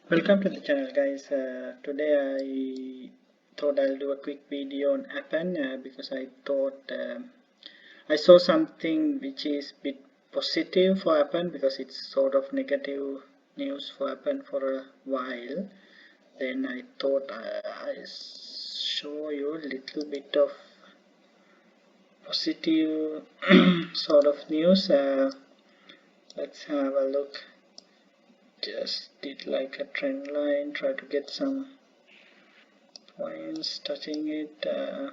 Welcome to the channel, guys. Today I thought I'll do a quick video on Appen because I thought I saw something which is a bit positive for Appen because it's sort of negative news for Appen for a while. Then I thought I show you a little bit of positive sort of news. Let's have a look. Just did like a trend line, try to get some points touching it. I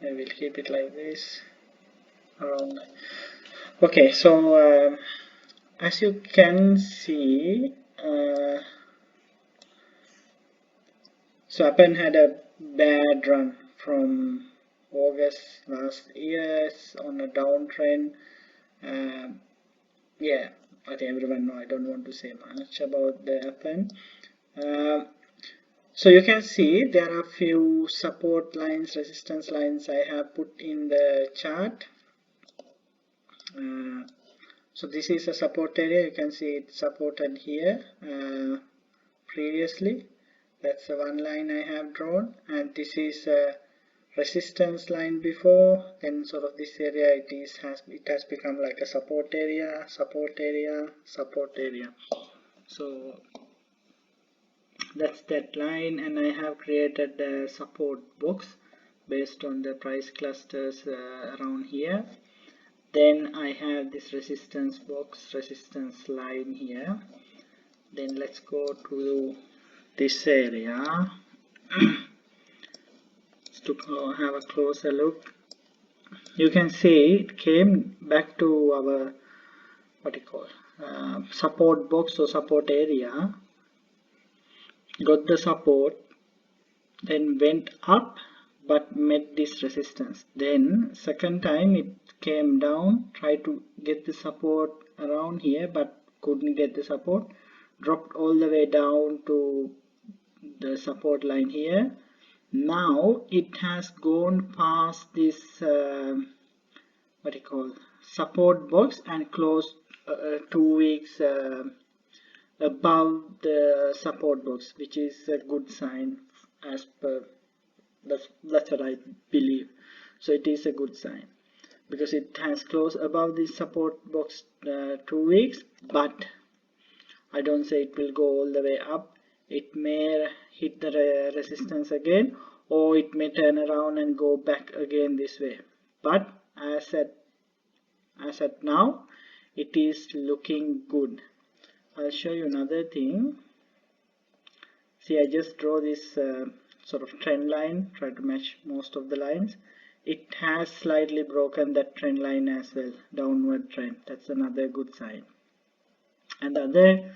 will keep it like this around. Okay, so as you can see, so Appen had a bad run from August last year on a downtrend. Yeah, I think everyone know. I don't want to say much about the Appen. So you can see there are few support lines, resistance lines I have put in the chart. So this is a support area. You can see it's supported here previously. That's the one line I have drawn, and this is a resistance line before. Then sort of this area it has become like a support area, support area, support area. So that's that line, and I have created a support box based on the price clusters around here. Then I have this resistance box, resistance line here. Then let's go to this area to have a closer look. You can see it came back to our support box or support area, got the support, then went up but met this resistance. Then second time it came down, tried to get the support around here but couldn't get the support, dropped all the way down to the support line here. Now it has gone past this support box and closed 2 weeks above the support box, which is a good sign as per that's what I believe. So it is a good sign because it has closed above the support box 2 weeks, but I don't say it will go all the way up. It may hit the resistance again, or it may turn around and go back again this way. But as at now, it is looking good. I'll show you another thing. See, I just draw this sort of trend line, try to match most of the lines. It has slightly broken that trend line as well, downward trend. That's another good sign. And the other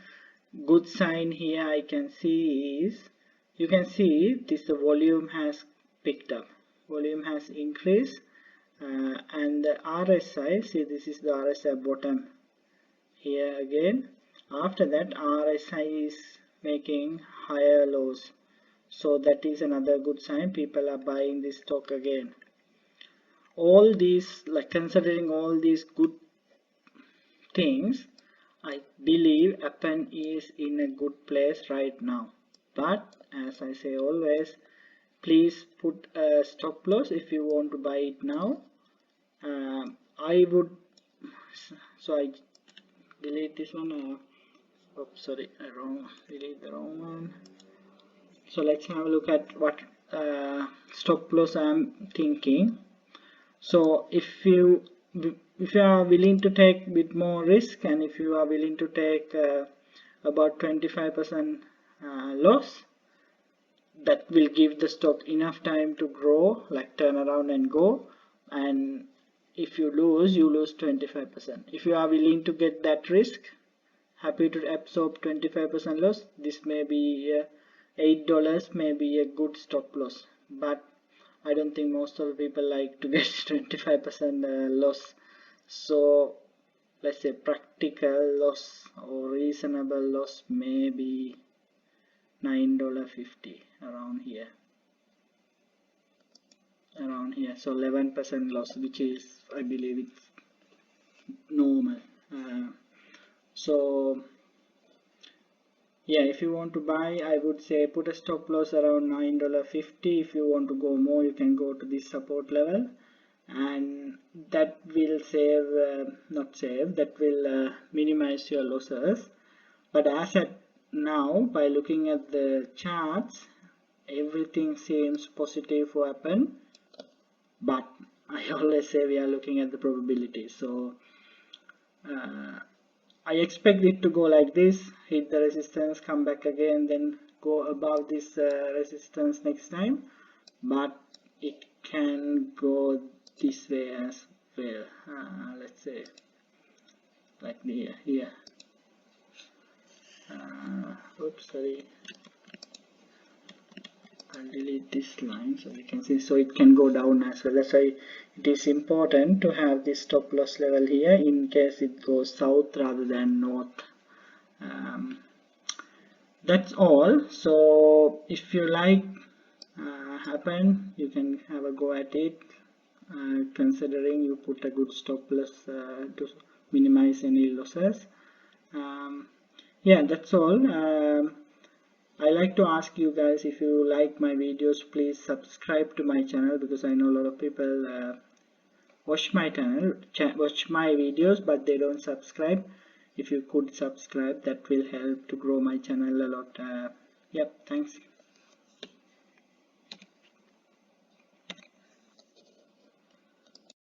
good sign here I can see is, you can see the volume has picked up, volume has increased, and the RSI, see this is the RSI bottom here again. After that RSI is making higher lows, so that is another good sign. People are buying this stock again. All these, like considering all these good things, I believe Appen is in a good place right now. But as I say always, please put a stop loss if you want to buy it now. I would, so I delete this one. Oops, sorry, delete the wrong one. So let's have a look at what stop loss I'm thinking. So if you are willing to take a bit more risk, and if you are willing to take about 25% loss, that will give the stock enough time to grow, like turn around and go. And if you lose 25%. If you are willing to get that risk, happy to absorb 25% loss, this may be $8 may be a good stop loss. But I don't think most of the people like to get 25% loss. So let's say practical loss or reasonable loss may be $9.50 around here. So 11% loss, which is, I believe, it's normal. So Yeah, if you want to buy, I would say put a stop loss around $9.50. If you want to go more, you can go to this support level, and that will save, not save, that will minimize your losses. But as at now, by looking at the charts, everything seems positive for Appen, but I always say we are looking at the probability. So I expect it to go like this, hit the resistance, come back again, then go above this resistance next time, but it can go this way as well. Let's say like here. Oops, sorry, I'll delete this line so you can see. So it can go down as well. That's why it is important to have this stop loss level here in case it goes south rather than north. That's all. So if you like Appen, you can have a go at it, considering you put a good stop loss to minimize any losses. Yeah, that's all. I like to ask you guys, if you like my videos, please subscribe to my channel, because I know a lot of people watch my watch my videos, but they don't subscribe. If you could subscribe, that will help to grow my channel a lot. Yep, thanks.